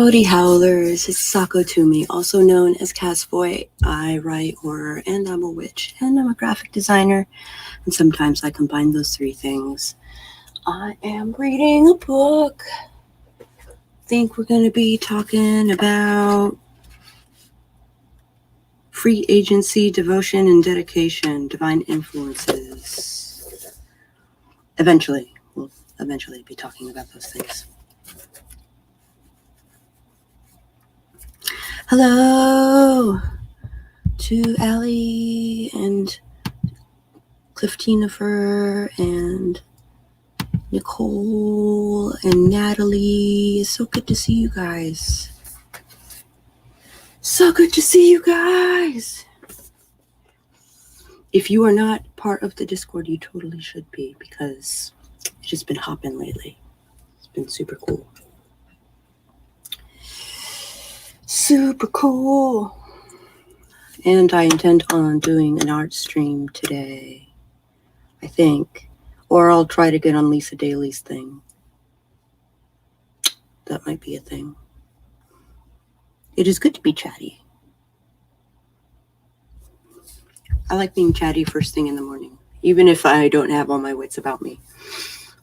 Howdy howlers, it's Sako Toomey, also known as Casboy. I write horror and I'm a witch and I'm a graphic designer, and sometimes I combine those three things. I am reading a book. I think we're going to be talking about free agency, devotion, and dedication, divine influences. Eventually, we'll be talking about those things. Hello to Allie and Clifftinifer and Nicole and Natalie. It's so good to see you guys. So good to see you guys. If you are not part of the Discord, you totally should be, because it's just been hopping lately. It's been super cool. Super cool. And I intend on doing an art stream today, I think. Or I'll try to get on Lisa Daly's thing. That might be a thing. It is good to be chatty. I like being chatty first thing in the morning, even if I don't have all my wits about me.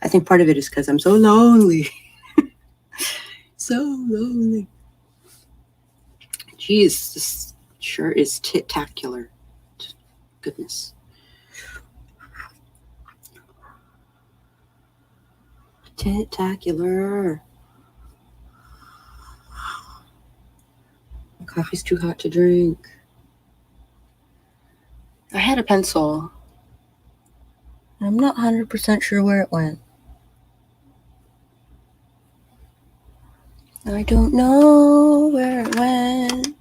I think part of it is because I'm so lonely. So lonely. Geez, this sure is tit-tacular. Goodness. Tit-tacular. Coffee's too hot to drink. I had a pencil. I'm not 100% sure where it went. I don't know where it went.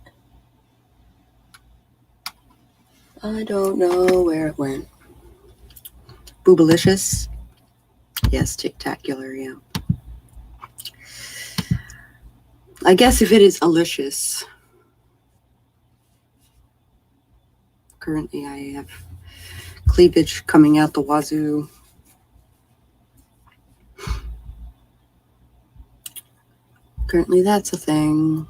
I don't know where it went. Boobalicious? Yes, tic-tacular, yeah. I guess if it is alicious. Currently I have cleavage coming out the wazoo. Currently that's a thing.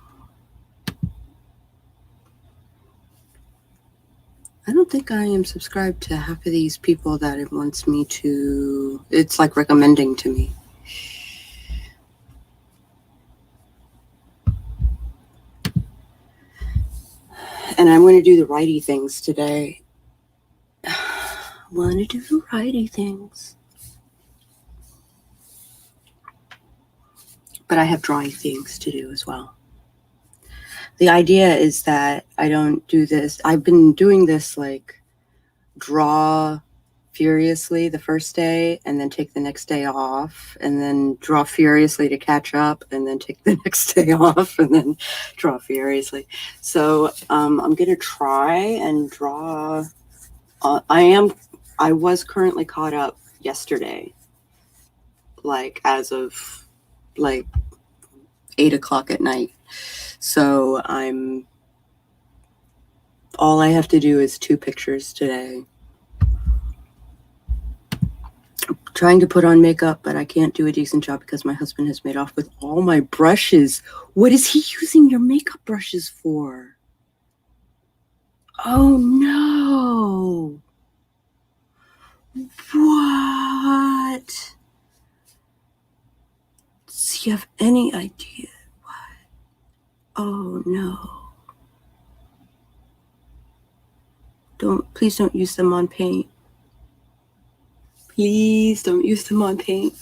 I don't think I am subscribed to half of these people that it wants me to, it's like recommending to me. And I'm going to do the righty things today. Want to do the righty things. But I have drawing things to do as well. The idea is that I don't do this. I've been doing this like draw furiously the first day and then take the next day off and then draw furiously to catch up and then take the next day off and then draw furiously. So I'm going to try and draw. I was currently caught up yesterday, like as of like 8 o'clock at night. So all I have to do is 2 pictures today. I'm trying to put on makeup, but I can't do a decent job because my husband has made off with all my brushes. What is he using your makeup brushes for? Oh no. What? Does he have any idea? What? Oh no. Please don't use them on paint. Please don't use them on paint.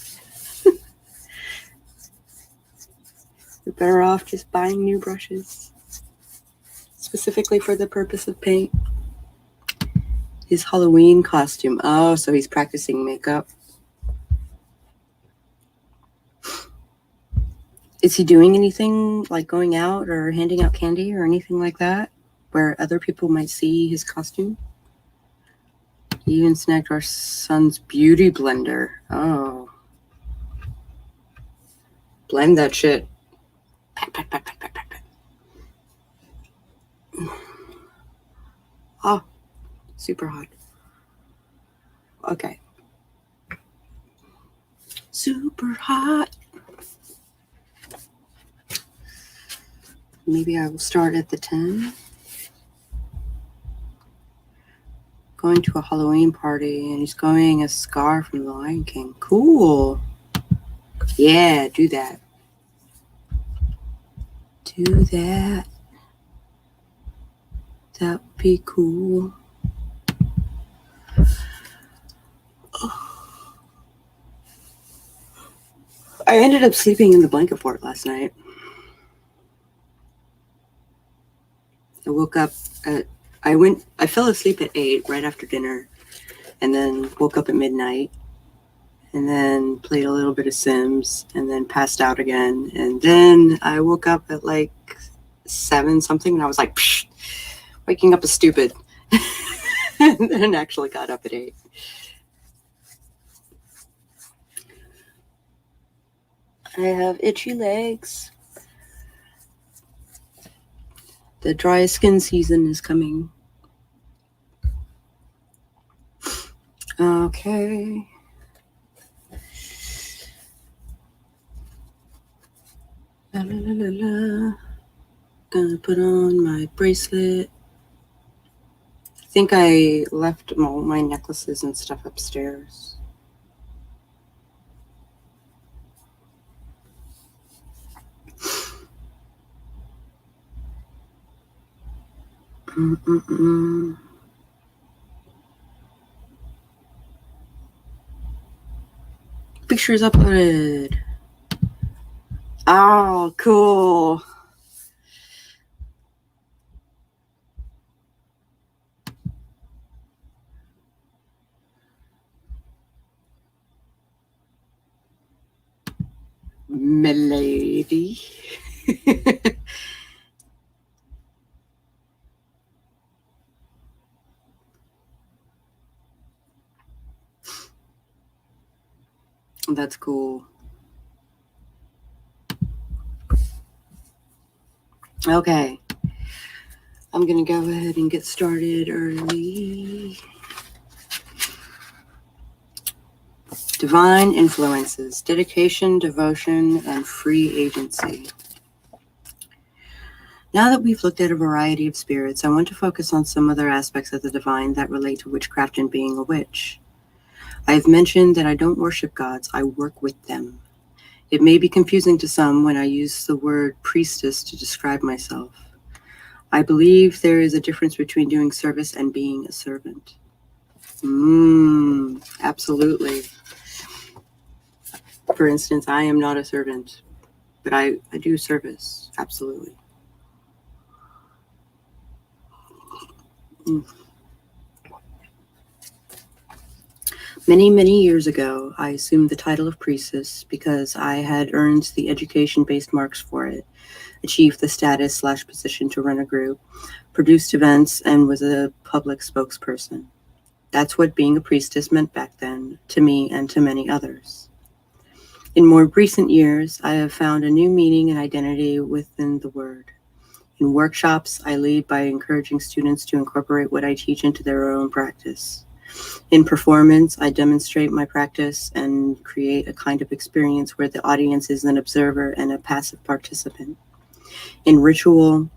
You're better off just buying new brushes, specifically for the purpose of paint. His Halloween costume. Oh, so he's practicing makeup. Is he doing anything like going out or handing out candy or anything like that where other people might see his costume? He even snagged our son's beauty blender. Oh. Blend that shit. Pack, pack, pack, pack, pack, pack, pack. Oh, super hot. Okay. Super hot. Maybe I will start at the 10. Going to a Halloween party, and he's going as Scar from The Lion King. Cool. Yeah, do that. Do that. That would be cool. I ended up sleeping in the blanket fort last night. I woke up at, I fell asleep at 8 right after dinner, and then woke up at midnight, and then played a little bit of Sims, and then passed out again. And then I woke up at like 7 something, and I was like, psh, waking up is stupid. And then actually got up at 8. I have itchy legs. The dry skin season is coming. Okay. La, la, la, la, la. Gonna put on my bracelet. I think I left all my necklaces and stuff upstairs. Pictures uploaded. Oh, cool. Milady. That's cool. Okay. I'm going to go ahead and get started early. Divine influences, dedication, devotion, and free agency. Now that we've looked at a variety of spirits, I want to focus on some other aspects of the divine that relate to witchcraft and being a witch. I have mentioned that I don't worship gods, I work with them. It may be confusing to some when I use the word priestess to describe myself. I believe there is a difference between doing service and being a servant. Absolutely. For instance, I am not a servant, but I do service, absolutely. Many, many years ago, I assumed the title of priestess because I had earned the education-based marks for it, achieved the status/position to run a group, produced events, and was a public spokesperson. That's what being a priestess meant back then, to me and to many others. In more recent years, I have found a new meaning and identity within the word. In workshops, I lead by encouraging students to incorporate what I teach into their own practice. In performance, I demonstrate my practice and create a kind of experience where the audience is an observer and a passive participant. In ritual,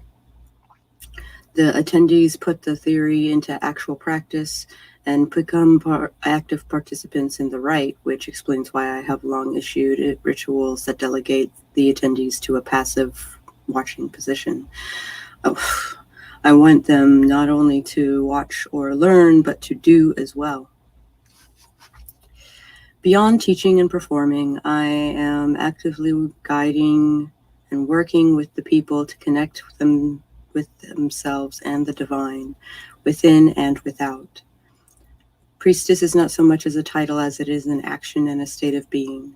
the attendees put the theory into actual practice and become active participants in the rite, which explains why I have long issued rituals that delegate the attendees to a passive watching position. I want them not only to watch or learn, but to do as well. Beyond teaching and performing, I am actively guiding and working with the people to connect them with themselves and the divine, within and without. Priestess is not so much as a title as it is an action and a state of being.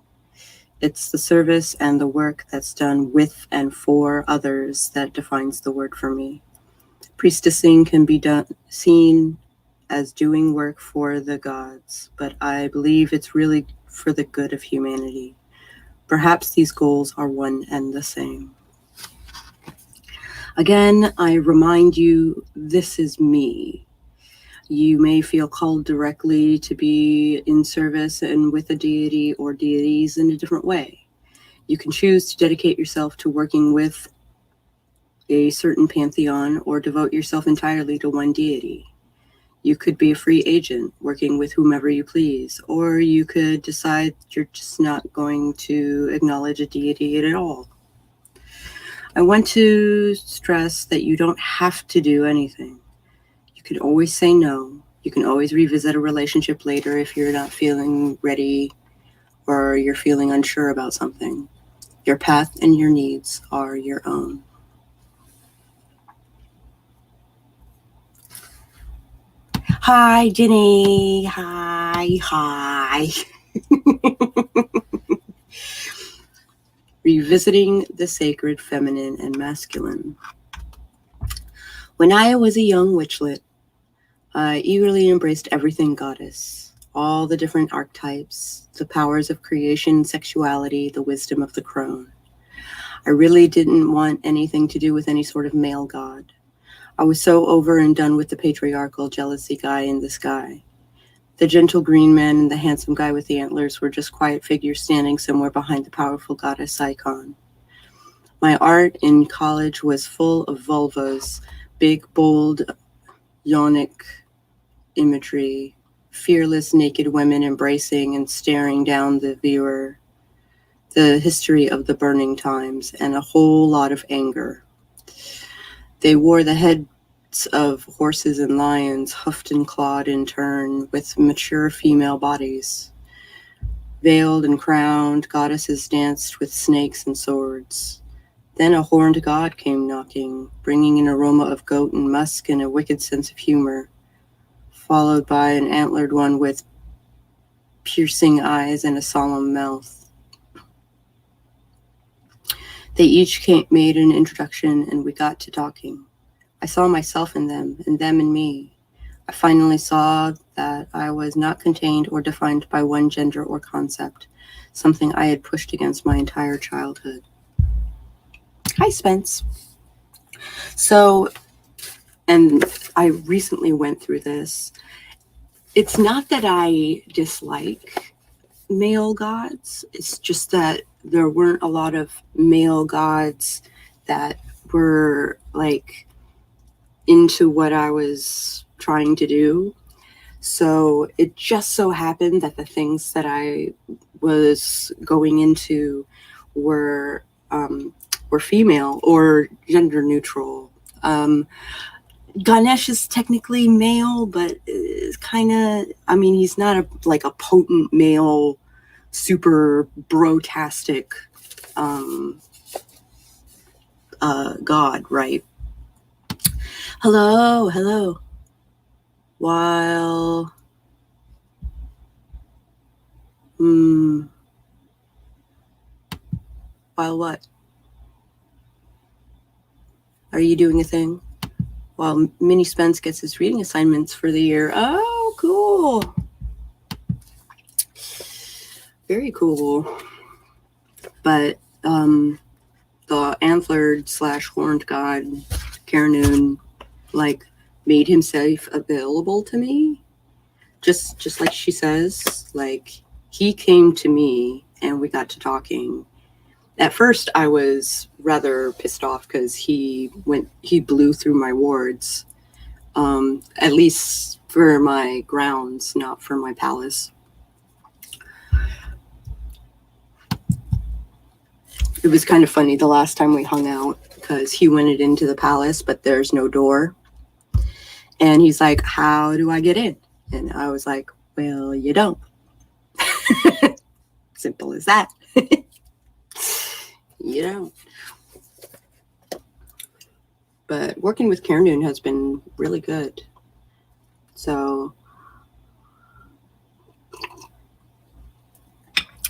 It's the service and the work that's done with and for others that defines the word for me. Priestessing can be seen as doing work for the gods, but I believe it's really for the good of humanity. Perhaps these goals are one and the same. Again, I remind you, this is me. You may feel called directly to be in service and with a deity or deities in a different way. You can choose to dedicate yourself to working with a certain pantheon or devote yourself entirely to one deity. You could be a free agent working with whomever you please, or you could decide you're just not going to acknowledge a deity at all. I want to stress that you don't have to do anything. You can always say no. You can always revisit a relationship later if you're not feeling ready or you're feeling unsure about something. Your path and your needs are your own. Hi, Jenny. Hi. Revisiting the sacred feminine and masculine. When I was a young witchlet, I eagerly embraced everything goddess, all the different archetypes, the powers of creation, sexuality, the wisdom of the crone. I really didn't want anything to do with any sort of male god. I was so over and done with the patriarchal jealousy guy in the sky. The gentle green man and the handsome guy with the antlers were just quiet figures standing somewhere behind the powerful goddess icon. My art in college was full of vulvas, big, bold, yonic imagery, fearless naked women embracing and staring down the viewer, the history of the burning times, and a whole lot of anger. They wore the heads of horses and lions, hoofed and clawed in turn, with mature female bodies. Veiled and crowned, goddesses danced with snakes and swords. Then a horned god came knocking, bringing an aroma of goat and musk and a wicked sense of humor, followed by an antlered one with piercing eyes and a solemn mouth. They each made an introduction, and we got to talking. I saw myself in them, and them in me. I finally saw that I was not contained or defined by one gender or concept, something I had pushed against my entire childhood. Hi, Spence. So, and I recently went through this. It's not that I dislike male gods. It's just that there weren't a lot of male gods that were like into what I was trying to do. So it just so happened that the things that I was going into were female or gender neutral. Ganesh is technically male, but is kind of, I mean, he's not a potent male, super brotastic god, right? Hello. While what? Are you doing a thing? While Minnie Spence gets his reading assignments for the year. Oh, cool. Very cool. But the antlered / horned god, Carnoon, made himself available to me. Just like she says, he came to me and we got to talking. At first I was rather pissed off because he blew through my wards, at least for my grounds, not for my palace. It was kind of funny the last time we hung out because he went into the palace, but there's no door. And he's like, how do I get in? And I was like, well, you don't. Simple as that. You don't. But working with Carnoon has been really good. So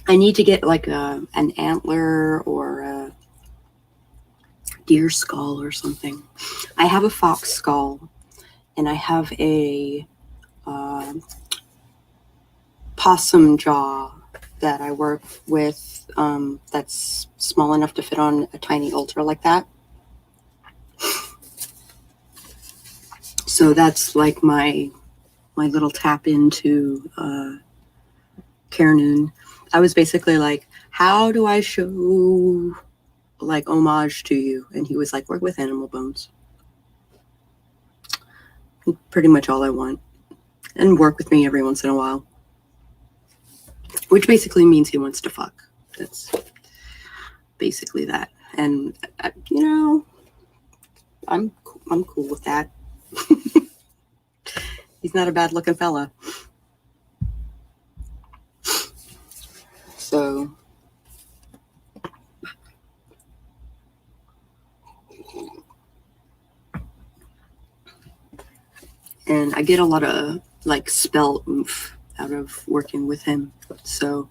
I need to get an antler or a deer skull or something. I have a fox skull and I have a possum jaw that I work with that's small enough to fit on a tiny altar like that. So that's like my little tap into Carnoon. I was basically like, how do I show like homage to you. And he was like, work with animal bones. Pretty much all I want. And work with me every once in a while. Which basically means he wants to fuck. That's basically that. And, you know, I'm cool with that. He's not a bad looking fella. So, and I get a lot of like spell oomph out of working with him. So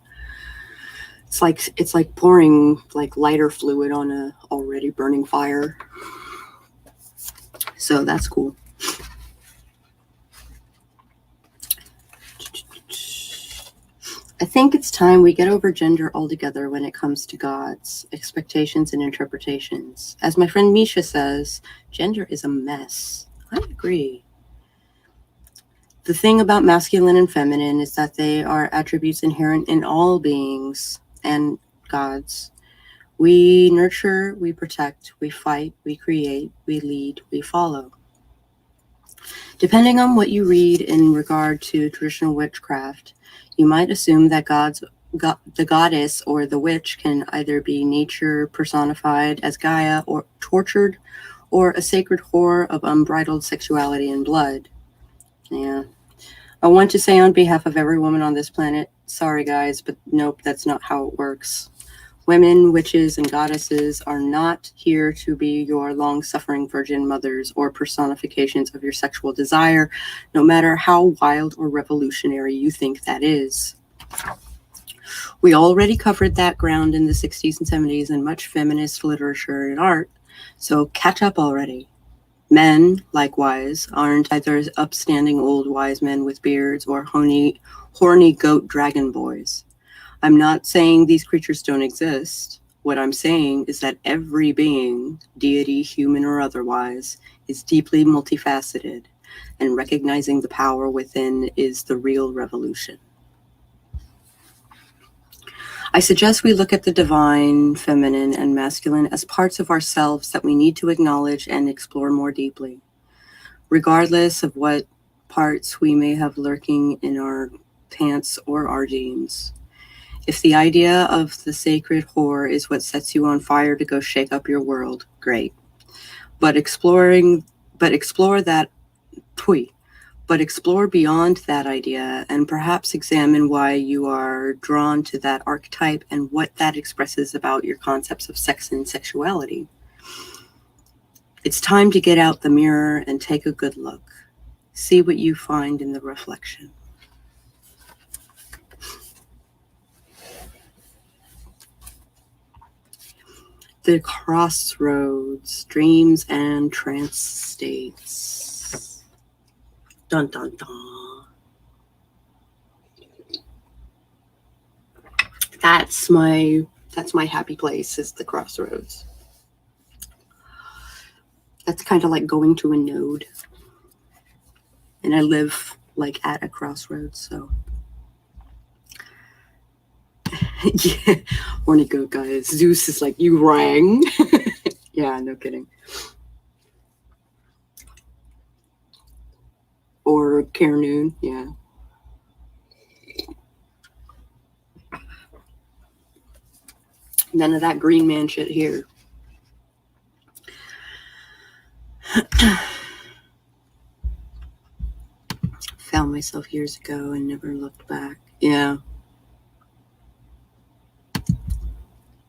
it's like pouring like lighter fluid on a already burning fire. So that's cool. I think it's time we get over gender altogether when it comes to gods, expectations, and interpretations. As my friend Misha says, gender is a mess. I agree. The thing about masculine and feminine is that they are attributes inherent in all beings and gods. We nurture, we protect, we fight, we create, we lead, we follow. Depending on what you read in regard to traditional witchcraft, you might assume that the goddess or the witch can either be nature personified as Gaia or tortured, or a sacred whore of unbridled sexuality and blood. Yeah. I want to say on behalf of every woman on this planet, sorry guys, but nope, that's not how it works. Women, witches, and goddesses are not here to be your long-suffering virgin mothers or personifications of your sexual desire, no matter how wild or revolutionary you think that is. We already covered that ground in the 60s and 70s in much feminist literature and art, so catch up already. Men, likewise, aren't either upstanding old wise men with beards or horny goat dragon boys. I'm not saying these creatures don't exist. What I'm saying is that every being, deity, human or otherwise, is deeply multifaceted, and recognizing the power within is the real revolution. I suggest we look at the divine, feminine, and masculine as parts of ourselves that we need to acknowledge and explore more deeply, regardless of what parts we may have lurking in our pants or our jeans. If the idea of the sacred whore is what sets you on fire to go shake up your world, great. But explore beyond that idea and perhaps examine why you are drawn to that archetype and what that expresses about your concepts of sex and sexuality. It's time to get out the mirror and take a good look. See what you find in the reflection. The Crossroads, Dreams and Trance States. Dun dun dun. That's my happy place, is the Crossroads. That's kind of like going to a node. And I live like at a crossroads, so. Yeah, horny goat guys. Zeus is like, you rang. Yeah, no kidding. Or Carnoon, yeah. None of that green man shit here. Found myself years ago and never looked back. Yeah.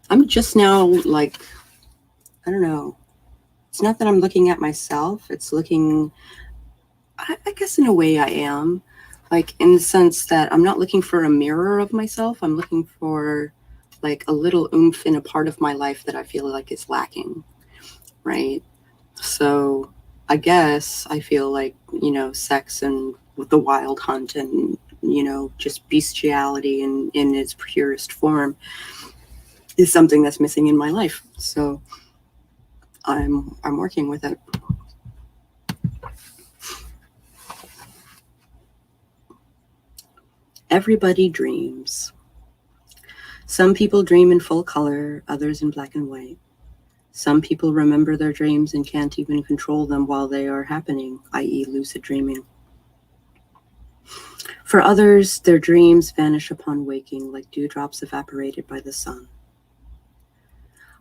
I'm just now like, I don't know. It's not that I'm looking at myself. It's looking, I guess in a way I am. Like in the sense that I'm not looking for a mirror of myself. I'm looking for like a little oomph in a part of my life that I feel like is lacking. Right? So I guess I feel like, you know, sex and the wild hunt and, you know, just bestiality in its purest form is something that's missing in my life. So I'm working with it. Everybody dreams. Some people dream in full color, others in black and white. Some people remember their dreams and can't even control them while they are happening, i.e. lucid dreaming. For others, their dreams vanish upon waking like dewdrops evaporated by the sun.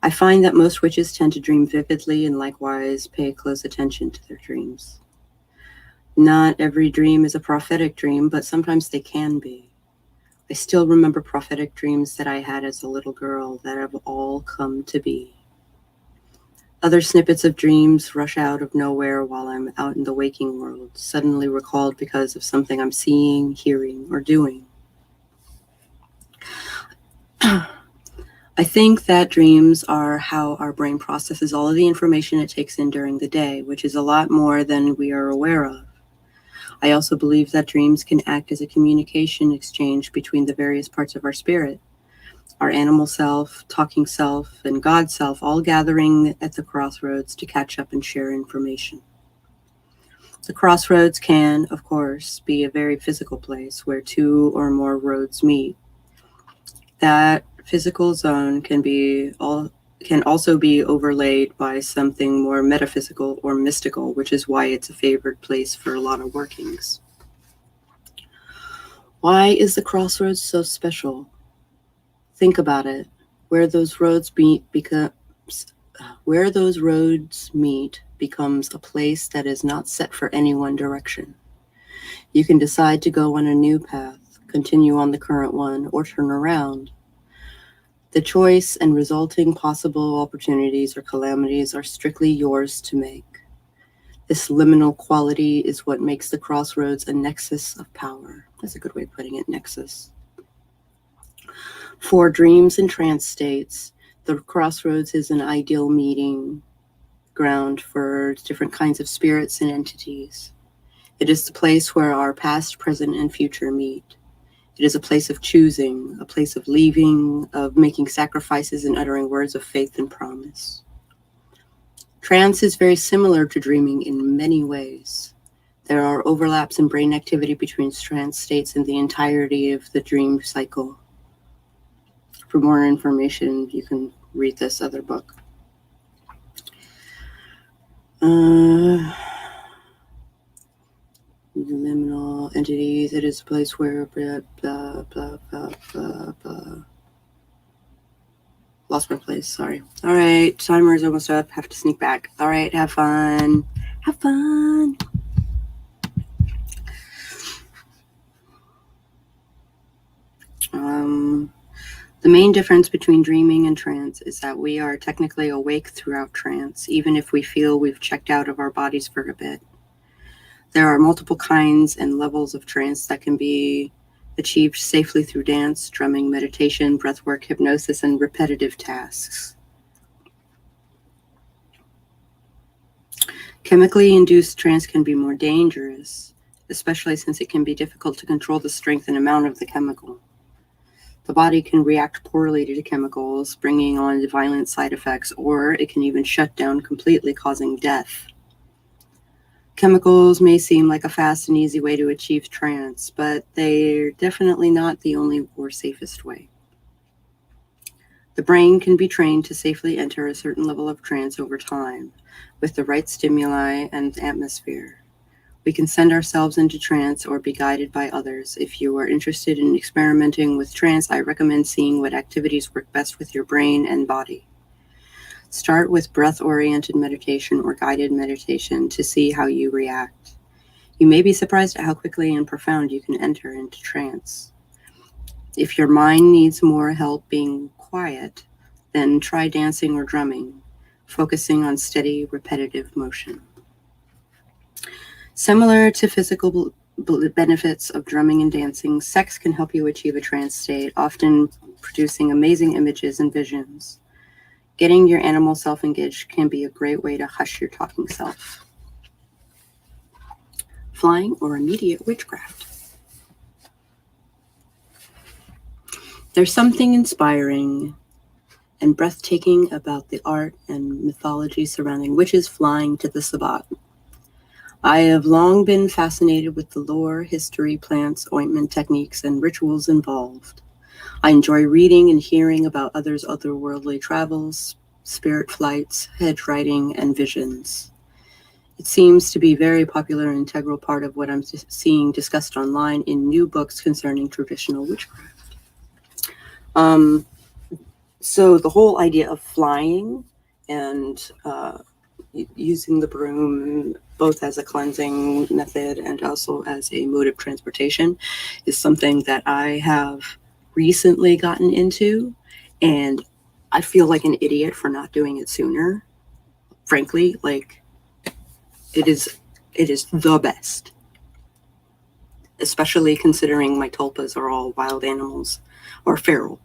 I find that most witches tend to dream vividly and likewise pay close attention to their dreams. Not every dream is a prophetic dream, but sometimes they can be. I still remember prophetic dreams that I had as a little girl that have all come to be. Other snippets of dreams rush out of nowhere while I'm out in the waking world, suddenly recalled because of something I'm seeing, hearing, or doing. I think that dreams are how our brain processes all of the information it takes in during the day, which is a lot more than we are aware of. I also believe that dreams can act as a communication exchange between the various parts of our spirit. Our animal self, talking self, and God self all gathering at the crossroads to catch up and share information. The crossroads can, of course, be a very physical place where two or more roads meet. That physical zone can also be overlaid by something more metaphysical or mystical, which is why it's a favored place for a lot of workings. Why is the crossroads so special? Think about it. Where those roads meet becomes a place that is not set for any one direction. You can decide to go on a new path, continue on the current one, or turn around. The choice and resulting possible opportunities or calamities are strictly yours to make. This liminal quality is what makes the crossroads a nexus of power. That's a good way of putting it, nexus. For dreams and trance states, the crossroads is an ideal meeting ground for different kinds of spirits and entities. It is the place where our past, present, and future meet. It is a place of choosing, a place of leaving, of making sacrifices and uttering words of faith and promise. Trance is very similar to dreaming in many ways. There are overlaps in brain activity between trance states and the entirety of the dream cycle. For more information, you can read this other book. Liminal entities, it is a place where blah, blah, blah, blah, blah, blah. Lost my place, sorry. All right, timer is almost up. Have to sneak back. All right, have fun. Have fun. The main difference between dreaming and trance is that we are technically awake throughout trance, even if we feel we've checked out of our bodies for a bit. There are multiple kinds and levels of trance that can be achieved safely through dance, drumming, meditation, breathwork, hypnosis, and repetitive tasks. Chemically induced trance can be more dangerous, especially since it can be difficult to control the strength and amount of the chemical. The body can react poorly to the chemicals, bringing on violent side effects, or it can even shut down completely, causing death. Chemicals may seem like a fast and easy way to achieve trance, but they're definitely not the only or safest way. The brain can be trained to safely enter a certain level of trance over time, with the right stimuli and atmosphere. We can send ourselves into trance or be guided by others. If you are interested in experimenting with trance, I recommend seeing what activities work best with your brain and body. Start with breath-oriented meditation or guided meditation to see how you react. You may be surprised at how quickly and profound you can enter into trance. If your mind needs more help being quiet, then try dancing or drumming, focusing on steady, repetitive motion. Similar to physical benefits of drumming and dancing, sex can help you achieve a trance state, often producing amazing images and visions. Getting your animal self engaged can be a great way to hush your talking self. Flying or immediate witchcraft. There's something inspiring and breathtaking about the art and mythology surrounding witches flying to the Sabbat. I have long been fascinated with the lore, history, plants, ointment techniques, and rituals involved. I enjoy reading and hearing about others' otherworldly travels, spirit flights, hedge writing, and visions. It seems to be a very popular and integral part of what I'm seeing discussed online in new books concerning traditional witchcraft. So the whole idea of flying and using the broom both as a cleansing method and also as a mode of transportation is something that I have recently gotten into, and I feel like an idiot for not doing it sooner. Frankly, like it is the best, especially considering my tulpas are all wild animals or feral.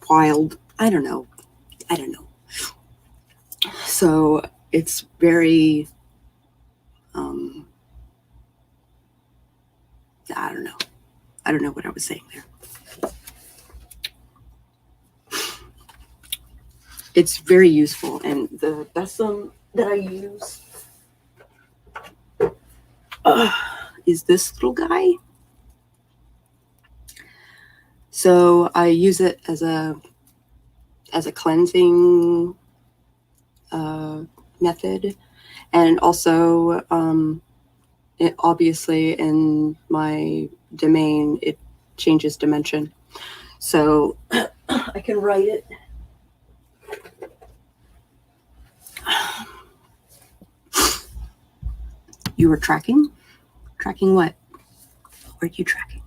Wild, I don't know. So it's very, I don't know. I don't know what I was saying there. It's very useful, and the besom that I use is this little guy. So I use it as a cleansing method, and also it obviously in my domain it changes dimension, so I can write it. You were tracking what? What are you tracking?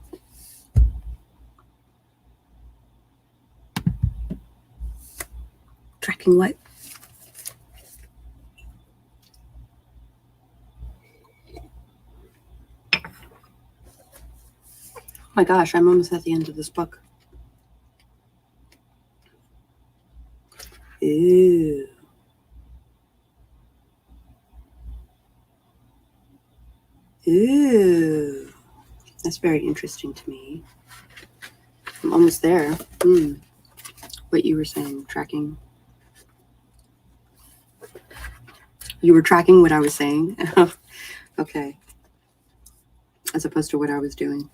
Tracking what? Oh my gosh, I'm almost at the end of this book. Ew. Ooh, that's very interesting to me. I'm almost there. What you were saying, tracking. You were tracking what I was saying? Okay. As opposed to what I was doing.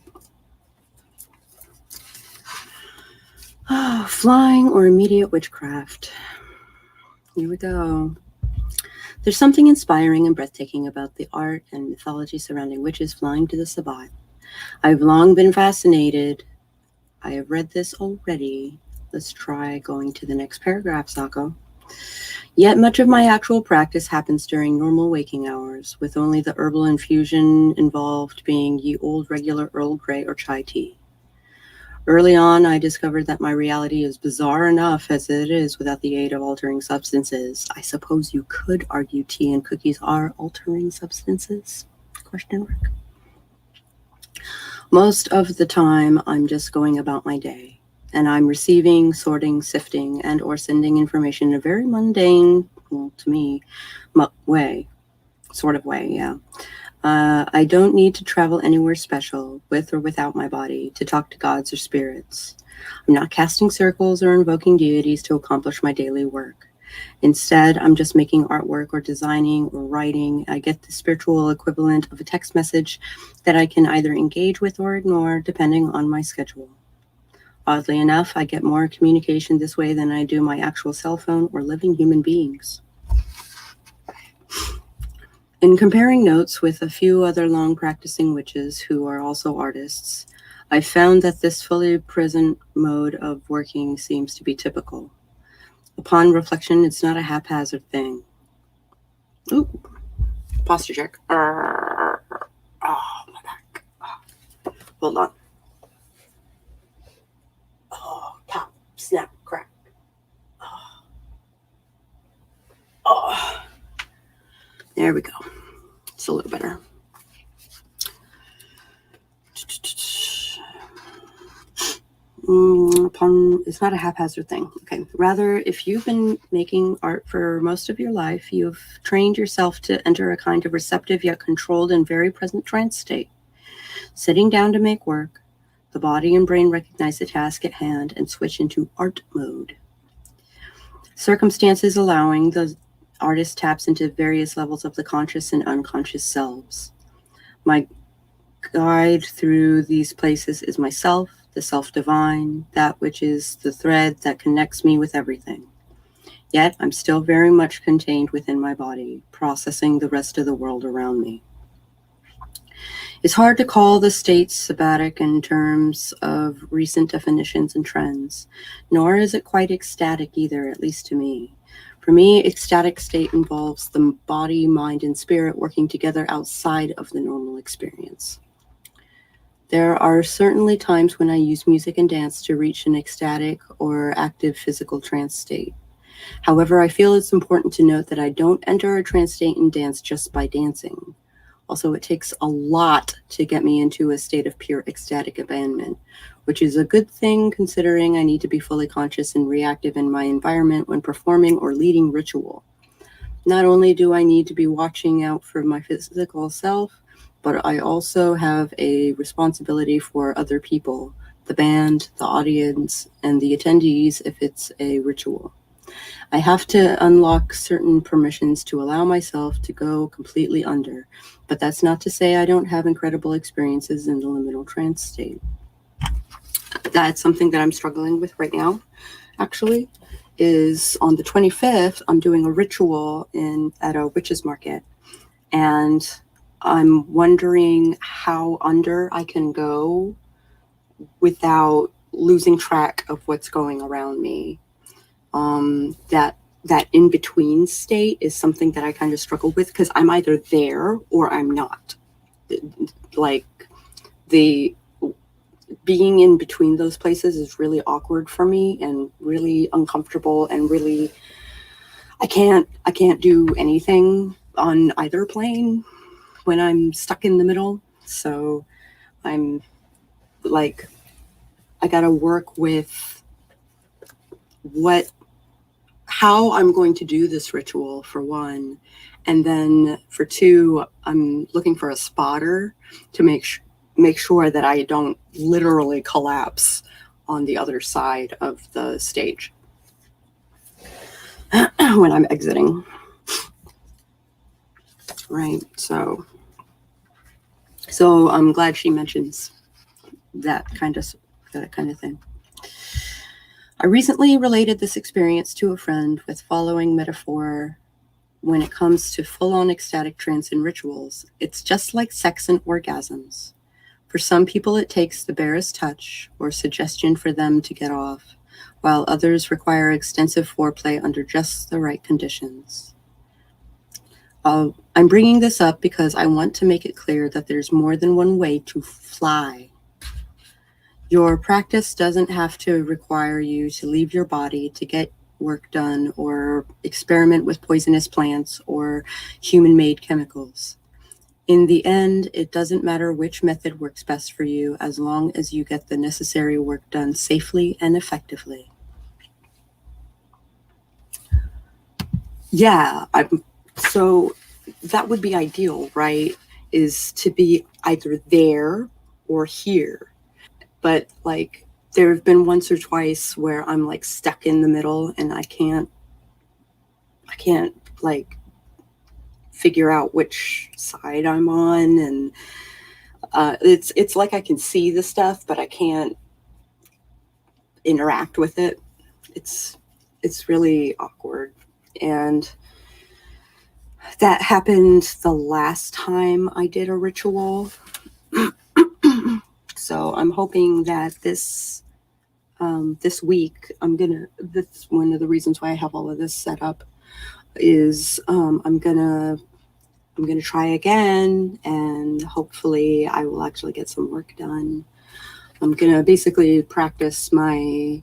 Oh, flying or immediate witchcraft. Here we go. There's something inspiring and breathtaking about the art and mythology surrounding witches flying to the Sabbat. I've long been fascinated. I have read this already. Let's try going to the next paragraph, Sako. Yet much of my actual practice happens during normal waking hours, with only the herbal infusion involved being ye old regular Earl Grey or chai tea. Early on, I discovered that my reality is bizarre enough as it is without the aid of altering substances. I suppose you could argue tea and cookies are altering substances? ? Most of the time, I'm just going about my day, and I'm receiving, sorting, sifting, and or sending information in a very mundane, well, to me, way. Yeah. I don't need to travel anywhere special, with or without my body, to talk to gods or spirits. I'm not casting circles or invoking deities to accomplish my daily work. Instead, I'm just making artwork or designing or writing. I get the spiritual equivalent of a text message that I can either engage with or ignore, depending on my schedule. Oddly enough, I get more communication this way than I do my actual cell phone or living human beings. In comparing notes with a few other long-practicing witches who are also artists, I found that this fully present mode of working seems to be typical. Upon reflection, it's not a haphazard thing. Ooh, posture check. Oh, my back. Oh. Hold on. Oh, pop, snap, crack. Oh. There we go. It's a little better. It's not a haphazard thing. Okay. Rather, if you've been making art for most of your life, you've trained yourself to enter a kind of receptive yet controlled and very present trance state. Sitting down to make work, the body and brain recognize the task at hand and switch into art mode. Circumstances allowing, the artist taps into various levels of the conscious and unconscious selves. My guide through these places is myself, the self divine, that which is the thread that connects me with everything. Yet I'm still very much contained within my body, processing the rest of the world around me. It's hard to call the state sabbatic in terms of recent definitions and trends, nor is it quite ecstatic either, at least to me. For me, ecstatic state involves the body, mind, and spirit working together outside of the normal experience. There are certainly times when I use music and dance to reach an ecstatic or active physical trance state. However, I feel it's important to note that I don't enter a trance state and dance just by dancing. Also, it takes a lot to get me into a state of pure ecstatic abandonment, which is a good thing considering I need to be fully conscious and reactive in my environment when performing or leading ritual. Not only do I need to be watching out for my physical self, but I also have a responsibility for other people, the band, the audience, and the attendees if it's a ritual. I have to unlock certain permissions to allow myself to go completely under, but that's not to say I don't have incredible experiences in the liminal trance state. That's something that I'm struggling with right now, actually, is on the 25th, I'm doing a ritual at a witch's market, and I'm wondering how under I can go without losing track of what's going around me. That in-between state is something that I kind of struggle with because I'm either there or I'm not. Like, the being in between those places is really awkward for me and really uncomfortable, and really I can't do anything on either plane when I'm stuck in the middle. So I'm like, I gotta work with how I'm going to do this ritual, for one, and then for two, I'm looking for a spotter to make sure that I don't literally collapse on the other side of the stage when I'm exiting. Right. So I'm glad she mentions that kind of thing. I recently related this experience to a friend with following metaphor. When it comes to full-on ecstatic trance and rituals, it's just like sex and orgasms. For some people, it takes the barest touch or suggestion for them to get off, while others require extensive foreplay under just the right conditions. I'm bringing this up because I want to make it clear that there's more than one way to fly. Your practice doesn't have to require you to leave your body to get work done or experiment with poisonous plants or human-made chemicals. In the end, it doesn't matter which method works best for you as long as you get the necessary work done safely and effectively. Yeah, so that would be ideal, right? Is to be either there or here. But like, there have been once or twice where I'm like stuck in the middle and I can't like figure out which side I'm on, and it's like I can see the stuff, but I can't interact with it. It's really awkward, and that happened the last time I did a ritual. So I'm hoping that this week that's one of the reasons why I have all of this set up, is I'm gonna try again, and hopefully I will actually get some work done. I'm gonna basically practice my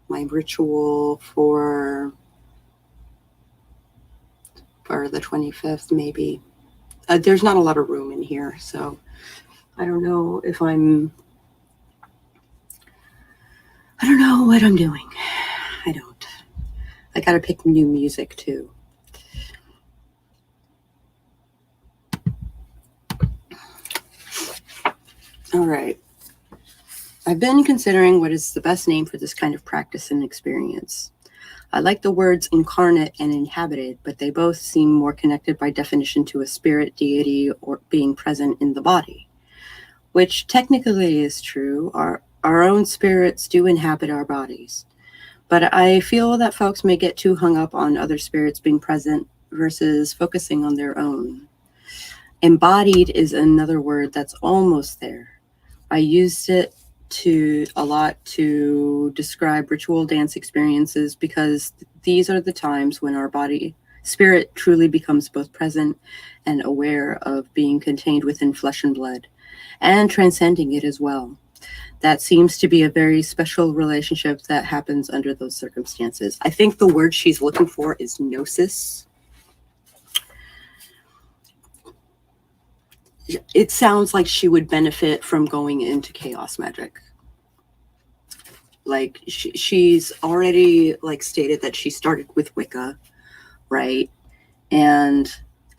ritual for the 25th, maybe. There's not a lot of room in here, so I don't know what I'm doing. I gotta pick new music too. All right. I've been considering what is the best name for this kind of practice and experience. I like the words incarnate and inhabited, but they both seem more connected by definition to a spirit, deity, or being present in the body, which technically is true. Our own spirits do inhabit our bodies. But I feel that folks may get too hung up on other spirits being present versus focusing on their own. Embodied is another word that's almost there. I used it a lot to describe ritual dance experiences because these are the times when our spirit truly becomes both present and aware of being contained within flesh and blood and transcending it as well. That seems to be a very special relationship that happens under those circumstances. I think the word she's looking for is gnosis. It sounds like she would benefit from going into chaos magic. Like she's already like stated that she started with Wicca, right? And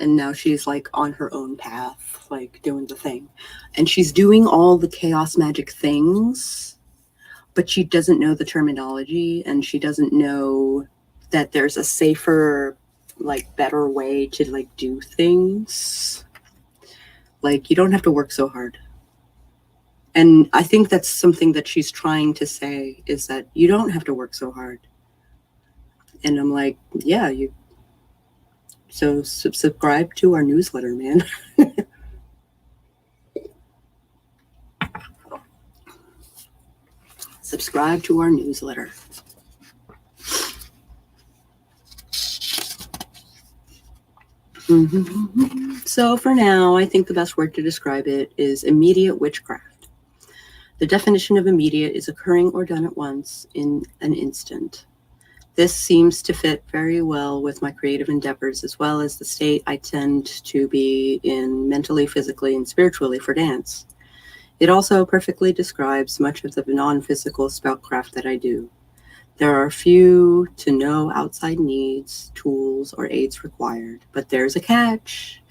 now she's like on her own path, like doing the thing. And she's doing all the chaos magic things, but she doesn't know the terminology, and she doesn't know that there's a safer, like better way to like do things. Like, you don't have to work so hard. And I think that's something that she's trying to say, is that you don't have to work so hard. And I'm like, yeah, so subscribe to our newsletter, man. Subscribe to our newsletter. So for now, I think the best word to describe it is immediate witchcraft. The definition of immediate is occurring or done at once in an instant. This seems to fit very well with my creative endeavors, as well as the state I tend to be in mentally, physically, and spiritually for dance. It also perfectly describes much of the non-physical spellcraft that I do. There are few to no outside needs, tools, or aids required, but there's a catch.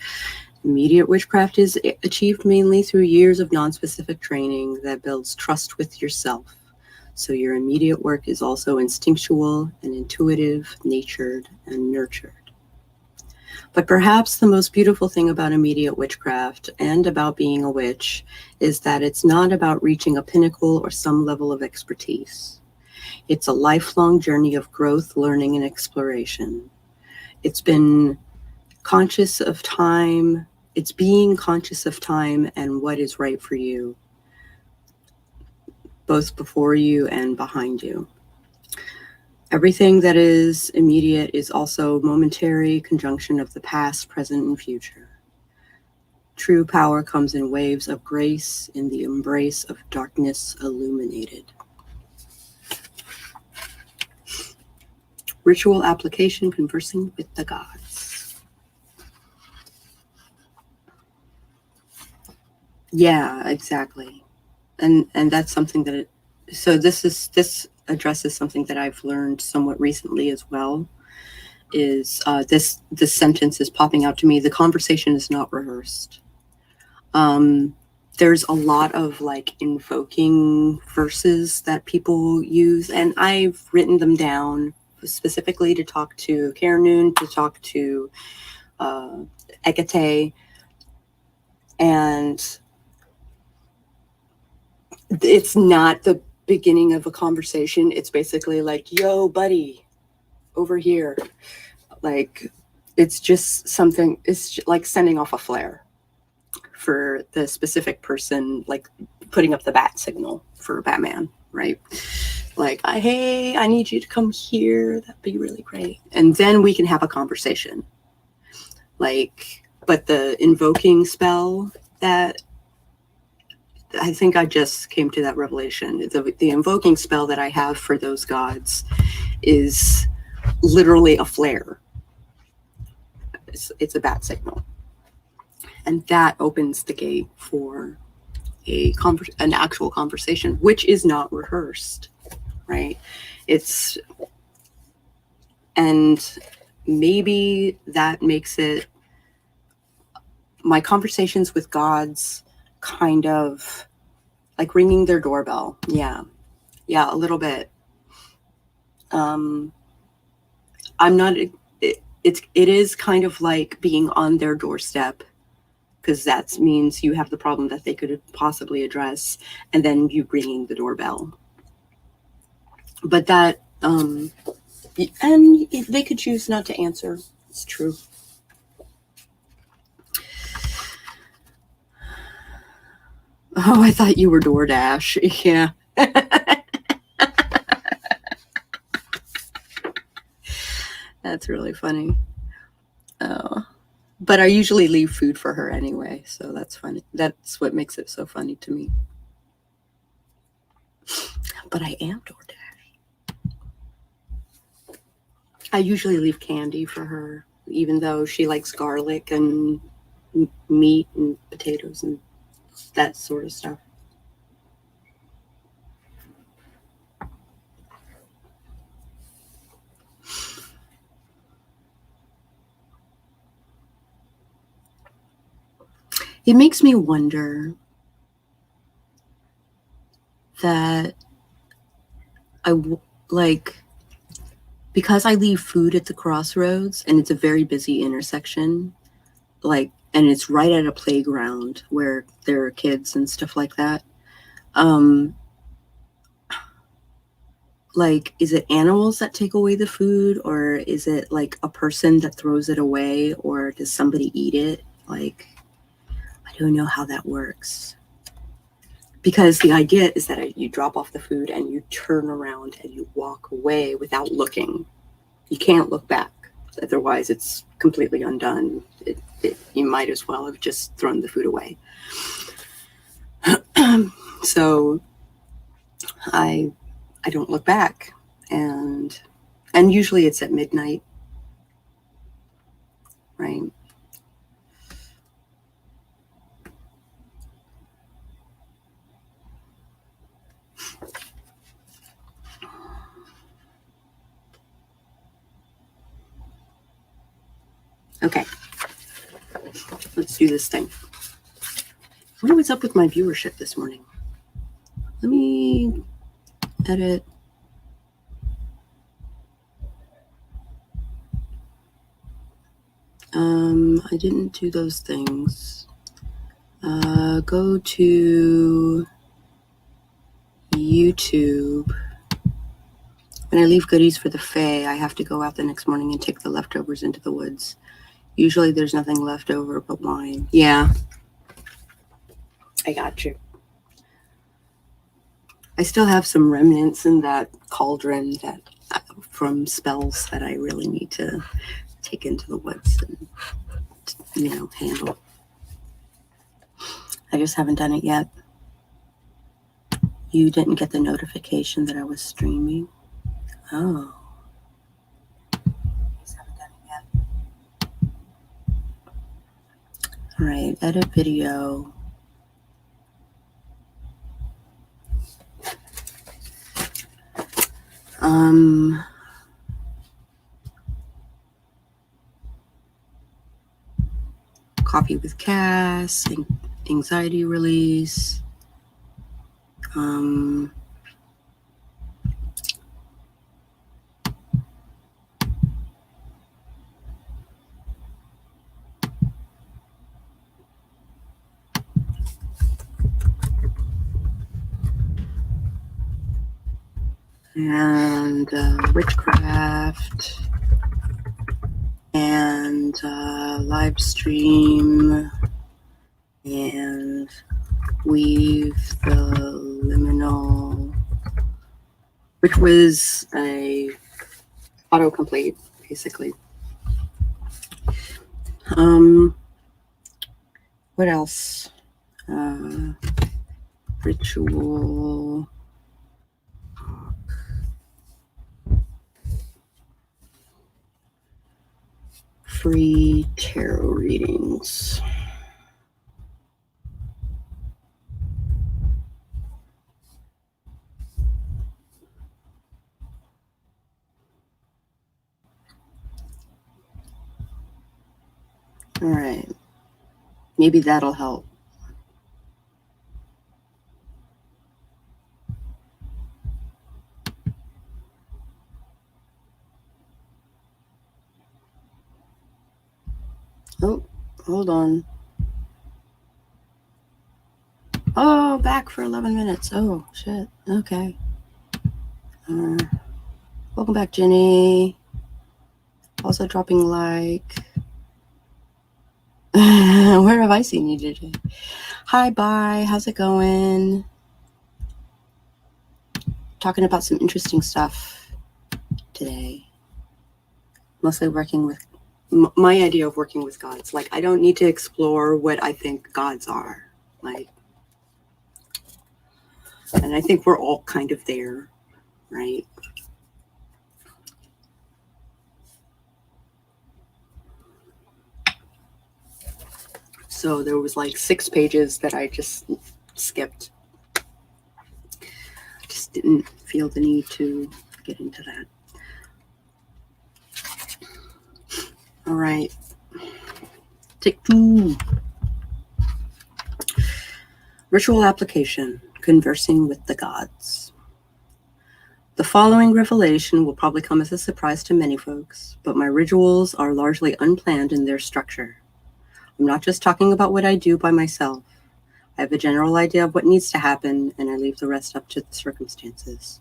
Immediate witchcraft is achieved mainly through years of non-specific training that builds trust with yourself. So your immediate work is also instinctual and intuitive, natured, and nurtured. But perhaps the most beautiful thing about immediate witchcraft and about being a witch is that it's not about reaching a pinnacle or some level of expertise. It's a lifelong journey of growth, learning, and exploration. It's being conscious of time and what is right for you, both before you and behind you. Everything that is immediate is also momentary conjunction of the past, present, and future. True power comes in waves of grace in the embrace of darkness illuminated. Ritual application, conversing with the gods. Yeah, exactly. And that's something that this addresses something that I've learned somewhat recently as well, is this sentence is popping out to me: the conversation is not rehearsed. There's a lot of like invoking verses that people use, and I've written them down specifically to talk to Karen, to talk to Ekate, and it's not the beginning of a conversation. It's basically like, yo, buddy, over here. Like, it's just something, it's like sending off a flare for the specific person, like putting up the bat signal for Batman, right? Like, hey, I need you to come here. That'd be really great. And then we can have a conversation. Like, but the invoking spell that I think I just came to that revelation. The invoking spell that I have for those gods is literally a flare. It's a bat signal. And that opens the gate for an actual conversation, which is not rehearsed, right? And maybe that makes it, my conversations with gods kind of like ringing their doorbell. Yeah, a little bit. I'm not, it is kind of like being on their doorstep, because that means you have the problem that they could possibly address, and then you ringing the doorbell. But that And they could choose not to answer. It's true. Oh, I thought you were DoorDash. Yeah. That's really funny. Oh. But I usually leave food for her anyway, so that's funny. That's what makes it so funny to me. But I am DoorDash. I usually leave candy for her, even though she likes garlic and meat and potatoes and that sort of stuff. It makes me wonder that because I leave food at the Crossroads and it's a very busy intersection, and it's right at a playground where there are kids and stuff like that. Is it animals that take away the food, or is it like a person that throws it away, or does somebody eat it? I don't know how that works. Because the idea is that you drop off the food and you turn around and you walk away without looking. You can't look back. Otherwise, it's completely undone. You might as well have just thrown the food away. So I don't look back. And usually it's at midnight, right? Okay, let's do this thing. What was up with my viewership this morning? Let me edit. I didn't do those things. Go to YouTube. When I leave goodies for the Fae, I have to go out the next morning and take the leftovers into the woods. Usually there's nothing left over but wine. Yeah. I got you. I still have some remnants in that cauldron from spells that I really need to take into the woods and, handle. I just haven't done it yet. You didn't get the notification that I was streaming? Oh. Just haven't done it yet. All right, edit video. Coffee with Cass, anxiety release. And Witchcraft, and live stream, and Weave the Liminal, which was a autocomplete, basically. What else? Ritual. Free tarot readings. All right. Maybe that'll help. Oh, hold on. Oh, back for 11 minutes. Oh, shit. Okay. Welcome back, Jenny. Also dropping like. Where have I seen you today? Hi, bye. How's it going? Talking about some interesting stuff today. Mostly working with my idea of working with gods. Like, I don't need to explore what I think gods are. Like, and I think we're all kind of there, right? So there was like 6 pages that I just skipped. I just didn't feel the need to get into that. All right. Take 2. Ritual application, conversing with the gods. The following revelation will probably come as a surprise to many folks, but my rituals are largely unplanned in their structure. I'm not just talking about what I do by myself. I have a general idea of what needs to happen, and I leave the rest up to the circumstances.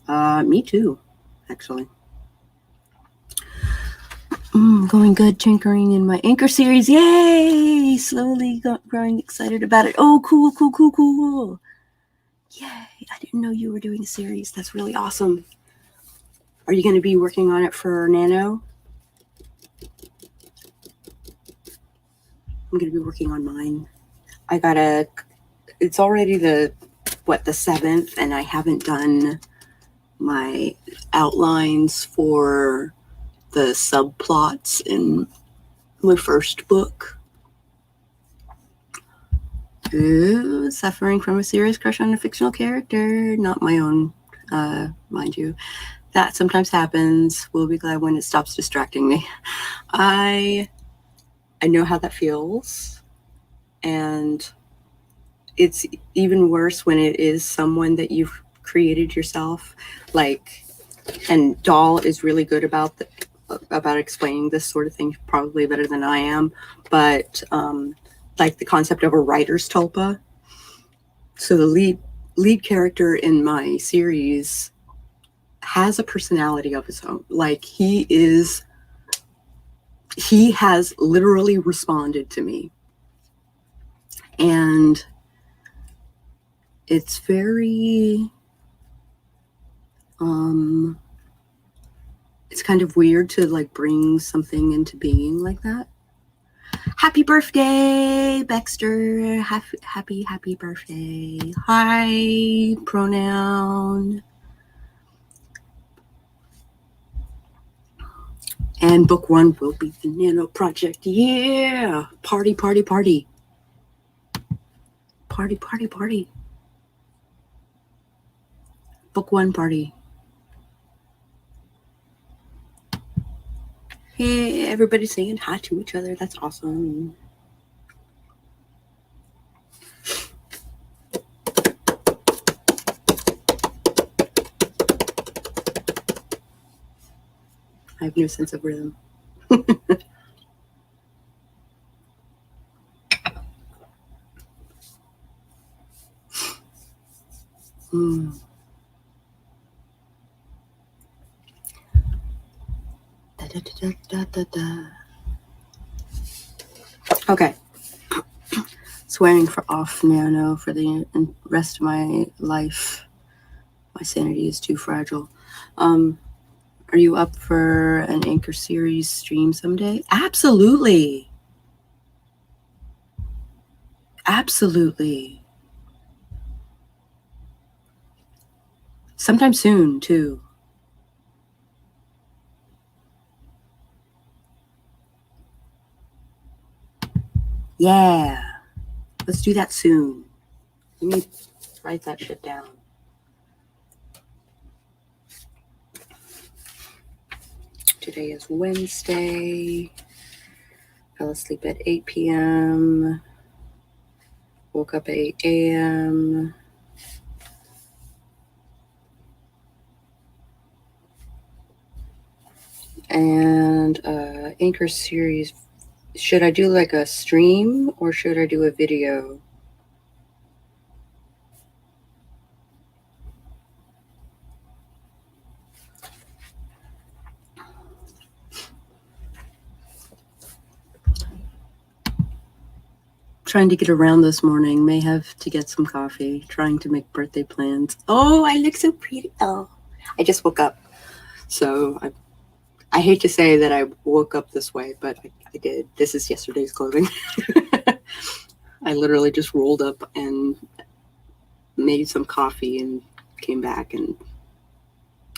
Me too, actually. Going good, tinkering in my anchor series. Yay! Slowly growing excited about it. Oh, cool. Yay, I didn't know you were doing a series. That's really awesome. Are you going to be working on it for Nano? I'm going to be working on mine. It's already the 7th, and I haven't done my outlines for the subplots in my first book. Ooh, suffering from a serious crush on a fictional character, not my own, mind you. That sometimes happens. We'll be glad when it stops distracting me. I know how that feels, and it's even worse when it is someone that you've created yourself. Like, and Doll is really good about explaining this sort of thing, probably better than I am. But like the concept of a writer's tulpa. So the lead character in my series has a personality of his own. Like, he has literally responded to me. And it's very, it's kind of weird to like bring something into being like that. Happy birthday, Baxter. Happy birthday. Hi, pronoun. And book 1 will be the Nano Project. Yeah. Party. Book 1 party. Hey, everybody's saying hi to each other. That's awesome. I have no sense of rhythm. Okay. Swearing off Nano for the rest of my life. My sanity is too fragile. Are you up for an Anchor series stream someday? Absolutely. Sometime soon, too. Yeah. Let's do that soon. Let me write that shit down. Today is Wednesday. Fell asleep at 8 p.m. Woke up at 8 a.m. And Anchor series. Should I do like a stream or should I do a video? trying to get around this morning. May have to get some coffee. Trying to make birthday plans. Oh, I look so pretty. Oh, I just woke up. So I hate to say that I woke up this way, but I did. This is yesterday's clothing. I literally just rolled up and made some coffee and came back, and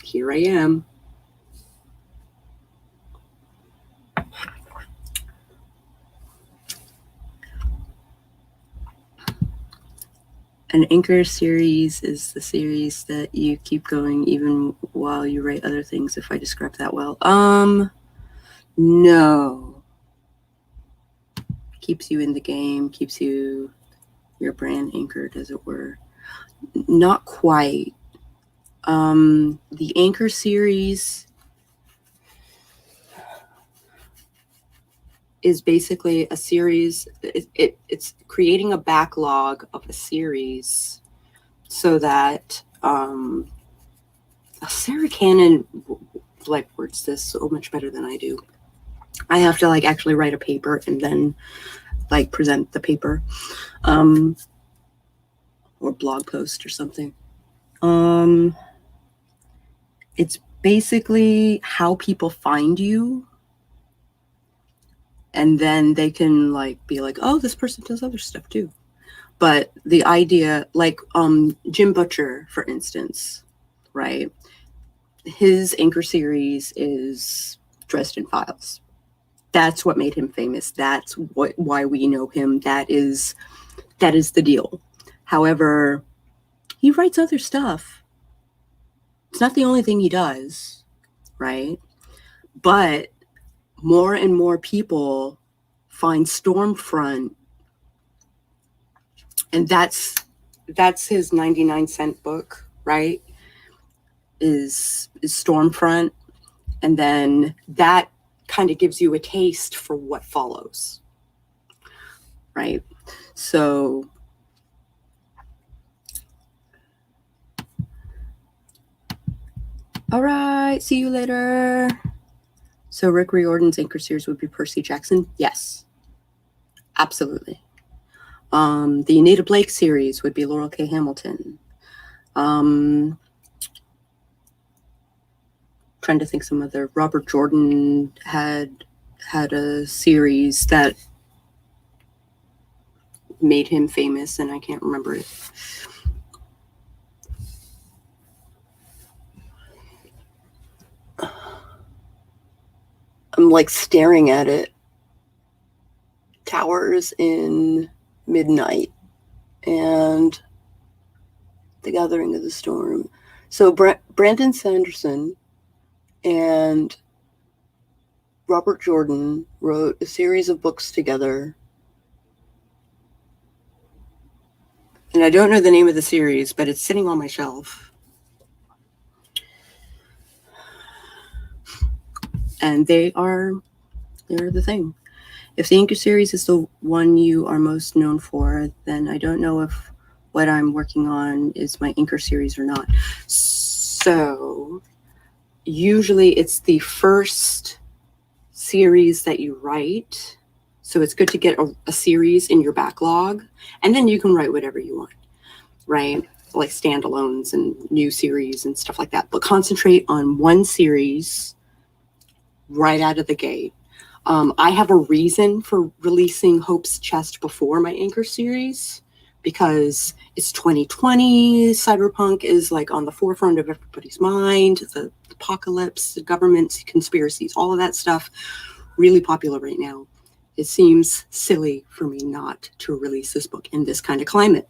here I am. An anchor series is the series that you keep going even while you write other things, if I describe that well. No. Keeps you in the game, keeps your brand anchored, as it were. Not quite. The anchor series is basically a series. It's creating a backlog of a series so that Sarah Cannon like words this so much better than I do. I have to like actually write a paper and then like present the paper, or blog post or something. It's basically how people find you. And then they can like be like, oh, this person does other stuff too. But the idea, like Jim Butcher, for instance, right? His anchor series is Dresden Files. That's what made him famous. That's why we know him. That is the deal. However, he writes other stuff. It's not the only thing he does, right? But more and more people find Stormfront, and that's his 99-cent book, right? Is Stormfront, and then that kind of gives you a taste for what follows, right? So all right, see you later. So Rick Riordan's anchor series would be Percy Jackson? Yes, absolutely. The Anita Blake series would be Laurel K. Hamilton. Trying to think some other. Robert Jordan had a series that made him famous, and I can't remember it. I'm like staring at it. Towers in Midnight and The Gathering of the Storm. So Brandon Sanderson and Robert Jordan wrote a series of books together. And I don't know the name of the series, but it's sitting on my shelf. And they're the thing. If the anchor series is the one you are most known for, then I don't know if what I'm working on is my anchor series or not. So usually it's the first series that you write. So it's good to get a series in your backlog, and then you can write whatever you want, right? Like standalones and new series and stuff like that. But concentrate on one series right out of the gate. I have a reason for releasing Hope's Chest before my anchor series, because it's 2020. Cyberpunk is like on the forefront of everybody's mind. The apocalypse, the government, conspiracies, all of that stuff, really popular right now. It seems silly for me not to release this book in this kind of climate.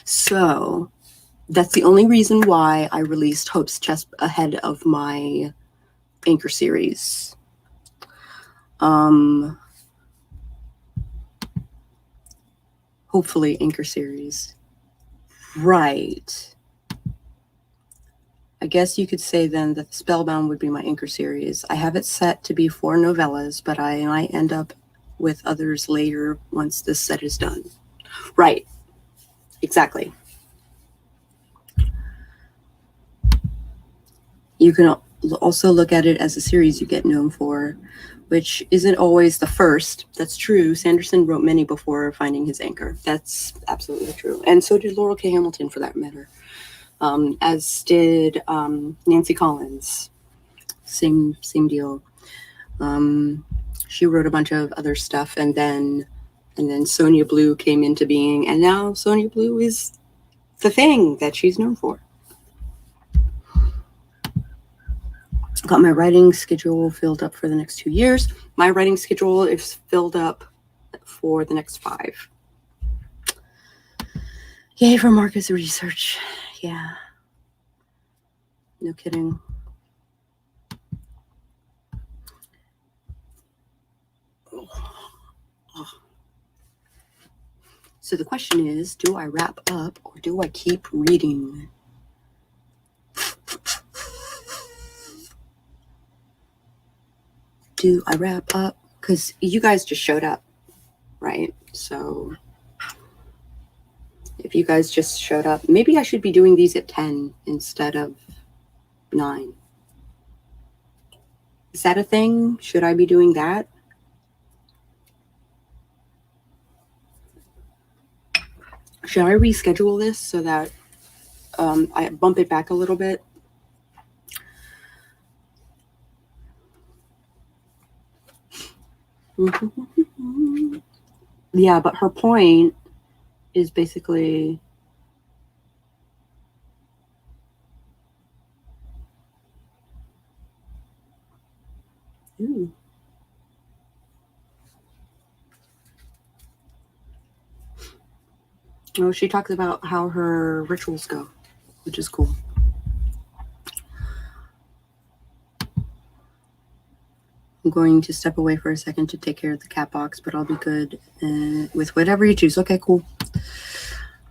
So that's the only reason why I released Hope's Chest ahead of my anchor series. Hopefully anchor series. Right. I guess you could say then that Spellbound would be my anchor series. I have it set to be 4 novellas, but I might end up with others later once this set is done. Right. Exactly. You can also look at it as a series you get known for, which isn't always the first. That's true. Sanderson wrote many before finding his anchor. That's absolutely true. And so did Laurel K. Hamilton, for that matter. As did Nancy Collins. Same deal. She wrote a bunch of other stuff, and then Sonia Blue came into being, and now Sonia Blue is the thing that she's known for. Got my writing schedule filled up for the next 2 years. My writing schedule is filled up for the next 5. Yay for Marcus research. Yeah. No kidding. Oh. So the question is, do I wrap up or do I keep reading? Do I wrap up? Because you guys just showed up, right? So if you guys just showed up, maybe I should be doing these at 10 instead of 9. Is that a thing? Should I be doing that? Should I reschedule this so that I bump it back a little bit? Yeah, but her point is basically ooh. Oh, she talks about how her rituals go, which is cool. I'm going to step away for a second to take care of the cat box, but I'll be good with whatever you choose. Okay, cool.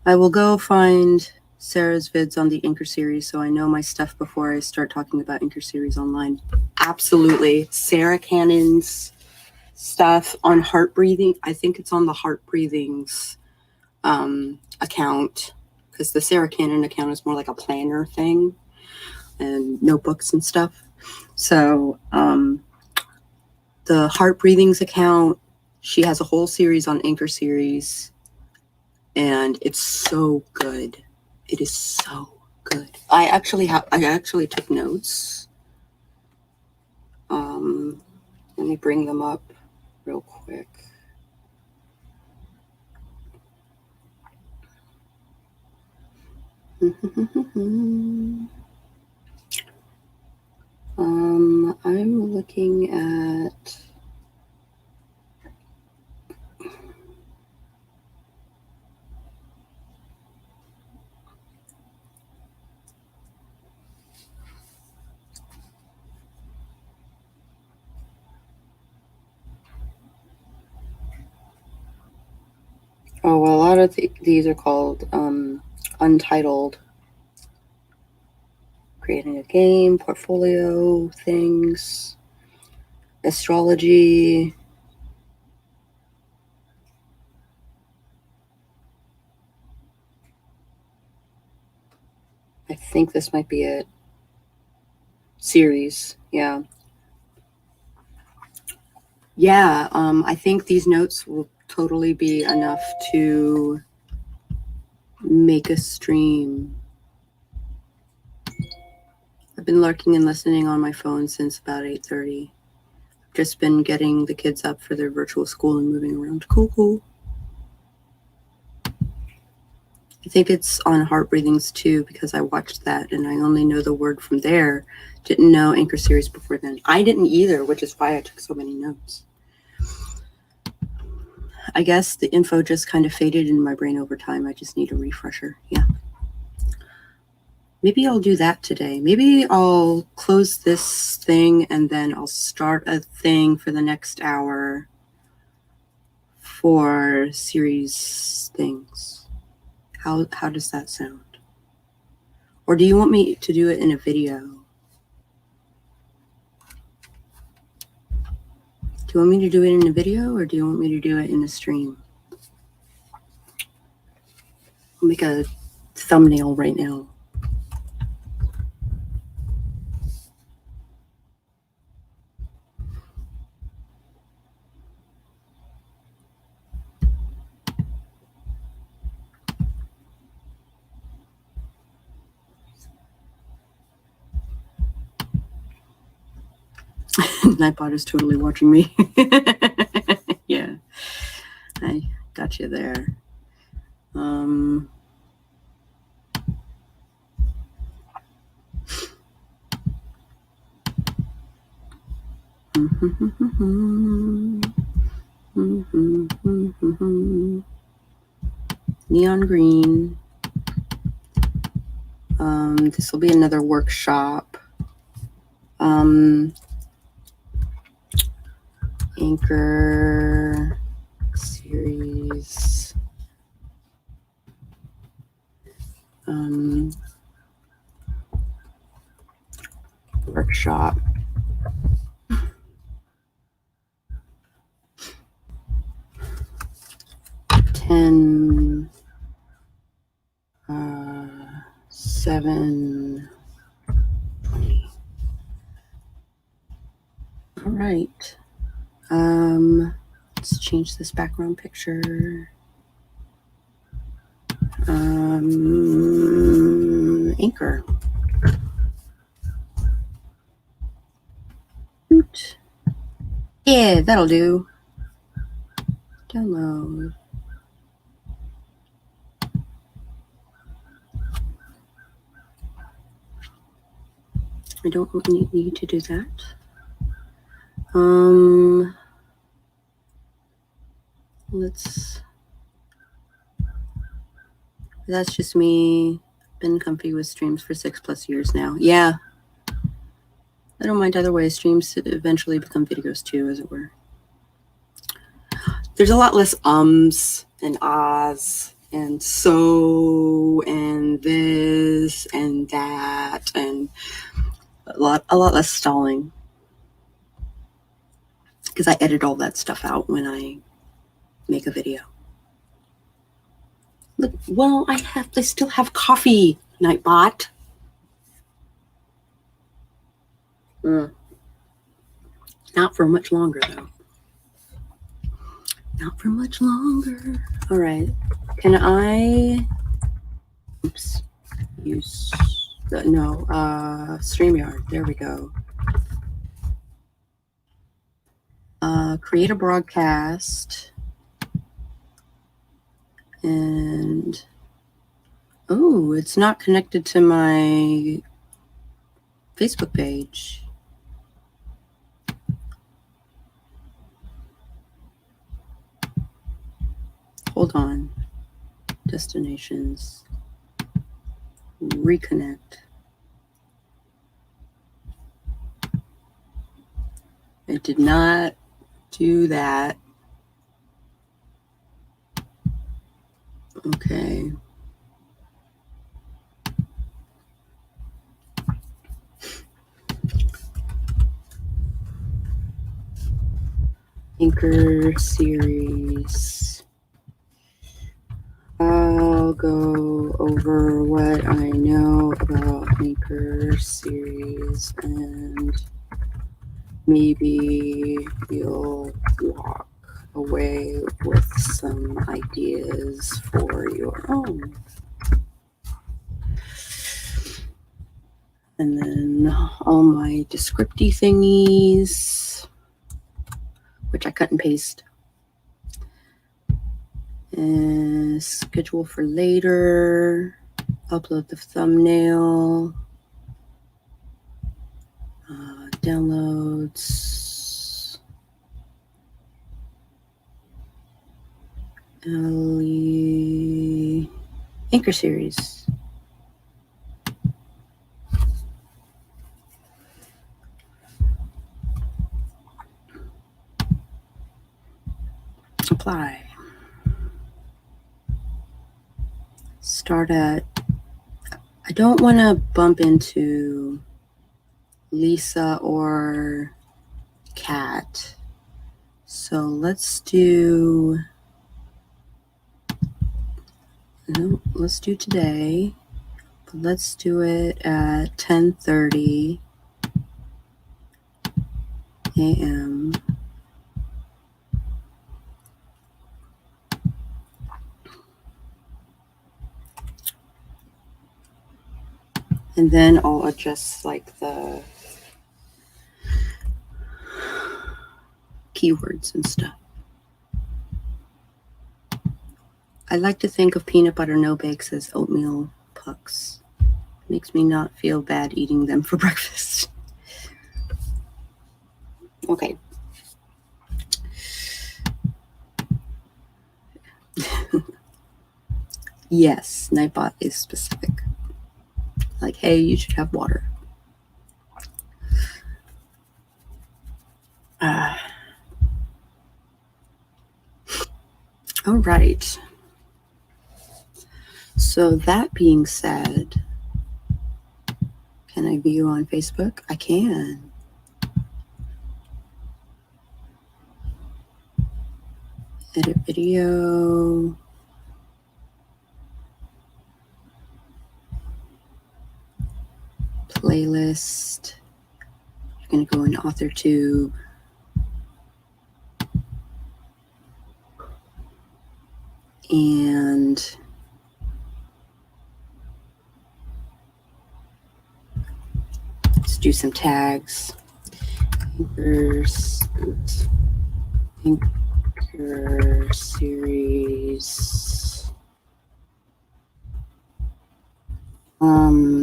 I will go find Sarah's vids on the Anchor series so I know my stuff before I start talking about Anchor series online. Absolutely. Sarah Cannon's stuff on heart breathing. I think it's on the Heart Breathings account, because the Sarah Cannon account is more like a planner thing and notebooks and stuff. So the Heart Breathings account, she has a whole series on Anchor series, and it's so good. It is so good. I actually took notes. Let me bring them up real quick. I'm looking at a lot of these are called Untitled. Creating a game, portfolio things, astrology. I think this might be it. Series, yeah. Yeah, I think these notes will totally be enough to make a stream. I've been lurking and listening on my phone since about 8:30. Just been getting the kids up for their virtual school and moving around. Cool. I think it's on Heart Breathings too, because I watched that and I only know the word from there. Didn't know Anchor series before then. I didn't either, which is why I took so many notes. I guess the info just kind of faded in my brain over time. I just need a refresher. Yeah. Maybe I'll do that today. Maybe I'll close this thing and then I'll start a thing for the next hour for series things. How does that sound? Or do you want me to do it in a video? Do you want me to do it in a video or do you want me to do it in a stream? I'll make a thumbnail right now. Nightbot is totally watching me. Yeah, I got you there. Neon green. This will be another workshop. Anchor series. Workshop. Ten. 7. 20. All right. Let's change this background picture. Anchor. Yeah, that'll do. Download. I don't need to do that. That's just me. Been comfy with streams for 6+ years now. Yeah. I don't mind either way. Streams eventually become videos too, as it were. There's a lot less ums and ahs and so and this and that and a lot less stalling, because I edit all that stuff out when I make a video. Look, well, I still have coffee, Nightbot. Not for much longer, though. Not for much longer. All right. Can I use StreamYard? There we go. Create a broadcast. And it's not connected to my Facebook page. Hold on. Destinations. Reconnect. I did not do that. Okay. Anchor series. I'll go over what I know about Anchor series, and maybe you'll walk away with some ideas for your own. And then all my descripty thingies, which I cut and paste. And schedule for later. Upload the thumbnail. Downloads. Anchor series. Apply. Start at, I don't want to bump into Lisa or Kat. So let's do today. But let's do it at 10:30 a.m. And then I'll adjust like the keywords and stuff. I like to think of peanut butter no bakes as oatmeal pucks. Makes me not feel bad eating them for breakfast. Okay. Yes, Nightbot is specific. Like, hey, you should have water. All right. So that being said, can I view on Facebook? I can. Edit video. Playlist. You're going to go into AuthorTube. And let's do some tags. Anchor series.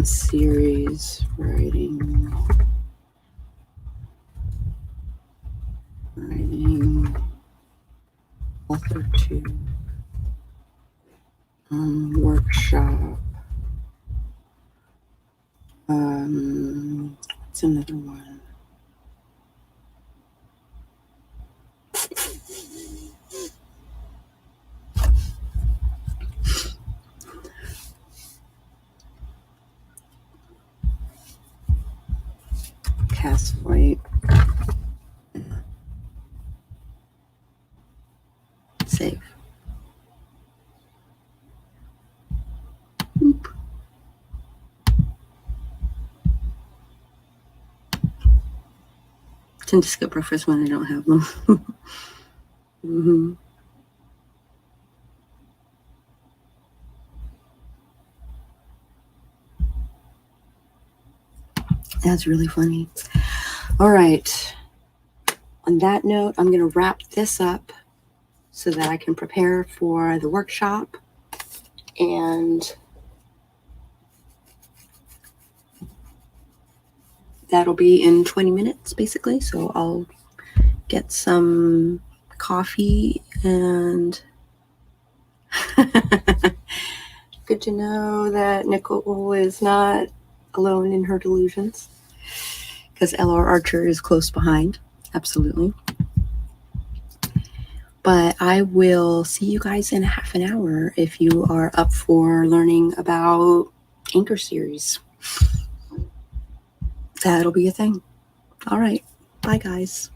Series writing. AuthorTube. Workshop. What's another one? Cast Flight. Save. Oop. Tend to skip breakfast when I don't have them. Mm-hmm. That's really funny. All right. On that note, I'm going to wrap this up so that I can prepare for the workshop. And that'll be in 20 minutes, basically. So I'll get some coffee and good to know that Nicole is not alone in her delusions, because L.R. Archer is close behind. Absolutely. But I will see you guys in half an hour if you are up for learning about Anchor series. That'll be a thing. All right. Bye, guys.